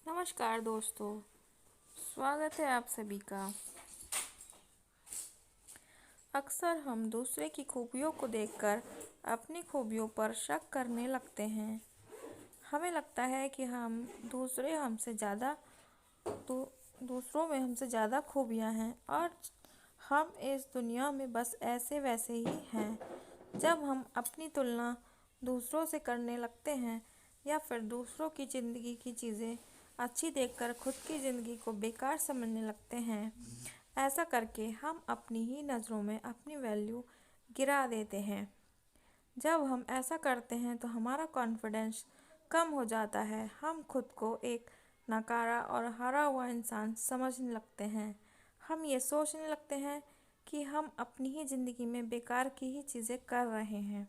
नमस्कार दोस्तों, स्वागत है आप सभी का। अक्सर हम दूसरे की खूबियों को देखकर अपनी खूबियों पर शक करने लगते हैं। हमें लगता है कि दू, दूसरों में हमसे ज़्यादा खूबियाँ हैं और हम इस दुनिया में बस ऐसे वैसे ही हैं। जब हम अपनी तुलना दूसरों से करने लगते हैं या फिर दूसरों की ज़िंदगी की चीज़ें अच्छी देखकर खुद की ज़िंदगी को बेकार समझने लगते हैं, ऐसा करके हम अपनी ही नज़रों में अपनी वैल्यू गिरा देते हैं। जब हम ऐसा करते हैं तो हमारा कॉन्फिडेंस कम हो जाता है। हम खुद को एक नकारा और हारा हुआ इंसान समझने लगते हैं। हम ये सोचने लगते हैं कि हम अपनी ही ज़िंदगी में बेकार की ही चीज़ें कर रहे हैं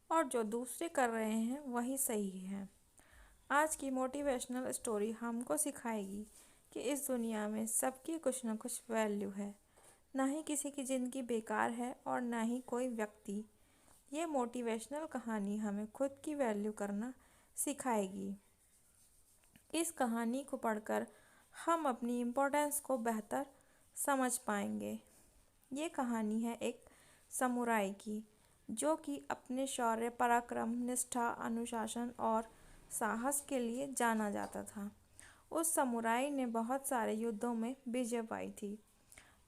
और जो दूसरे कर रहे हैं वही सही है। आज की मोटिवेशनल स्टोरी हमको सिखाएगी कि इस दुनिया में सबकी कुछ न कुछ वैल्यू है। ना ही किसी की ज़िंदगी बेकार है और ना ही कोई व्यक्ति। ये मोटिवेशनल कहानी हमें खुद की वैल्यू करना सिखाएगी। इस कहानी को पढ़कर हम अपनी इम्पोर्टेंस को बेहतर समझ पाएंगे। ये कहानी है एक समुराई की, जो कि अपने शौर्य, पराक्रम, निष्ठा, अनुशासन और साहस के लिए जाना जाता था। उस समुराई ने बहुत सारे युद्धों में विजय पाई थी।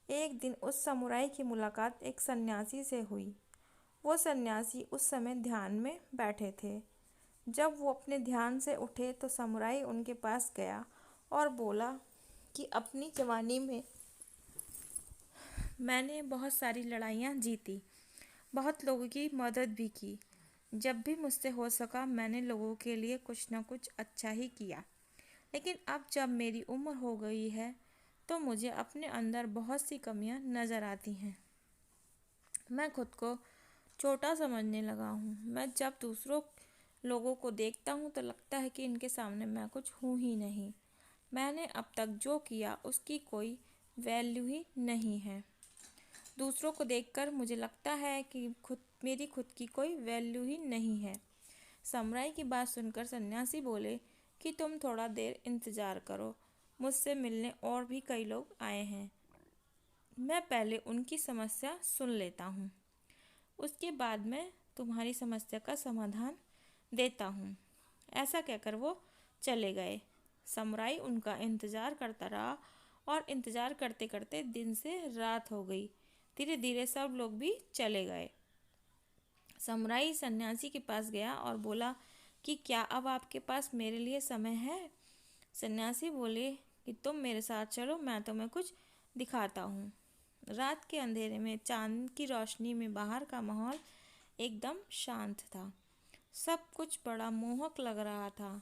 एक दिन उस समुराई की मुलाकात एक सन्यासी से हुई। वो सन्यासी उस समय ध्यान में बैठे थे। जब वो अपने ध्यान से उठे तो समुराई उनके पास गया और बोला कि अपनी जवानी में मैंने बहुत सारी लड़ाइयाँ जीती, बहुत लोगों की मदद भी की। जब भी मुझसे हो सका मैंने लोगों के लिए कुछ न कुछ अच्छा ही किया। लेकिन अब जब मेरी उम्र हो गई है तो मुझे अपने अंदर बहुत सी कमियां नज़र आती हैं। मैं खुद को छोटा समझने लगा हूँ। मैं जब दूसरों लोगों को देखता हूँ तो लगता है कि इनके सामने मैं कुछ हूँ ही नहीं। मैंने अब तक जो किया उसकी कोई वैल्यू ही नहीं है। दूसरों को देखकर मुझे लगता है कि मेरी खुद की कोई वैल्यू ही नहीं है। समुराई की बात सुनकर सन्यासी बोले कि तुम थोड़ा देर इंतज़ार करो, मुझसे मिलने और भी कई लोग आए हैं। मैं पहले उनकी समस्या सुन लेता हूँ, उसके बाद मैं तुम्हारी समस्या का समाधान देता हूँ। ऐसा कहकर वो चले गए। समुराई उनका इंतज़ार करता रहा और इंतज़ार करते करते दिन से रात हो गई। धीरे धीरे सब लोग भी चले गए। समुराई सन्यासी के पास गया और बोला कि क्या अब आपके पास मेरे लिए समय है? सन्यासी बोले कि तुम मेरे साथ चलो, मैं तुम्हें कुछ दिखाता हूँ। रात के अंधेरे में चांद की रोशनी में बाहर का माहौल एकदम शांत था। सब कुछ बड़ा मोहक लग रहा था।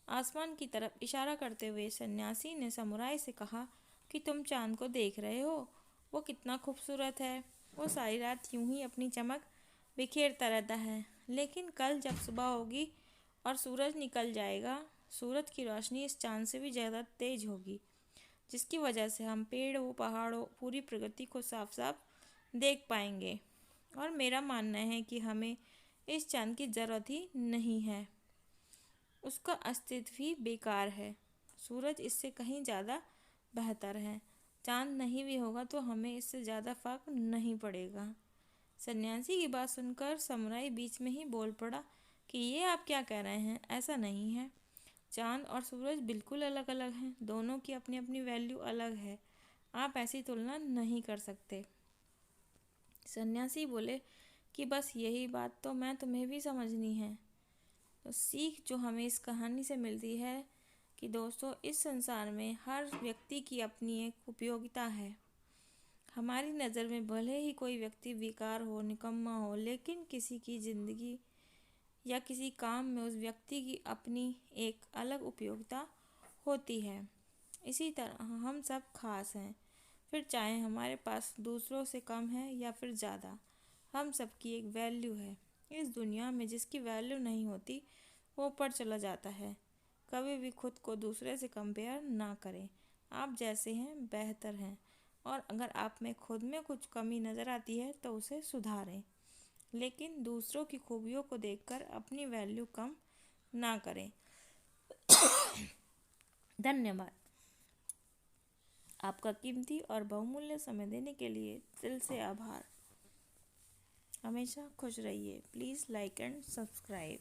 आसमान की तरफ इशारा करते हुए सन्यासी ने समुराई से कहा कि तुम चांद को देख रहे हो, वो कितना खूबसूरत है। वो सारी रात यूं ही अपनी चमक बिखेरता रहता है, लेकिन कल जब सुबह होगी और सूरज निकल जाएगा, सूरज की रोशनी इस चांद से भी ज़्यादा तेज होगी, जिसकी वजह से हम पेड़ों, पहाड़ों, पूरी प्रकृति को साफ साफ देख पाएंगे। और मेरा मानना है कि हमें इस चांद की ज़रूरत ही नहीं है, उसका अस्तित्व ही बेकार है। सूरज इससे कहीं ज़्यादा बेहतर है। चांद नहीं भी होगा तो हमें इससे ज़्यादा फर्क नहीं पड़ेगा। सन्यासी की बात सुनकर समुराई बीच में ही बोल पड़ा कि ये आप क्या कह रहे हैं? ऐसा नहीं है। चांद और सूरज बिल्कुल अलग अलग हैं। दोनों की अपनी अपनी वैल्यू अलग है। आप ऐसी तुलना नहीं कर सकते। सन्यासी बोले कि बस यही बात तो मैं तुम्हें भी समझनी है। तो सीख जो हमें इस कहानी से मिलती है कि दोस्तों, इस संसार में हर व्यक्ति की अपनी एक उपयोगिता है। हमारी नज़र में भले ही कोई व्यक्ति बेकार हो, निकम्मा हो, लेकिन किसी की ज़िंदगी या किसी काम में उस व्यक्ति की अपनी एक अलग उपयोगिता होती है। इसी तरह हम सब खास हैं, फिर चाहे हमारे पास दूसरों से कम है या फिर ज़्यादा, हम सबकी एक वैल्यू है। इस दुनिया में जिसकी वैल्यू नहीं होती वो ऊपर चला जाता है। कभी भी खुद को दूसरे से कंपेयर ना करें। आप जैसे हैं बेहतर हैं, और अगर आप में खुद में कुछ कमी नज़र आती है तो उसे सुधारें, लेकिन दूसरों की खूबियों को देखकर अपनी वैल्यू कम ना करें। धन्यवाद। आपका कीमती और बहुमूल्य समय देने के लिए दिल से आभार। हमेशा खुश रहिए। Please like and subscribe.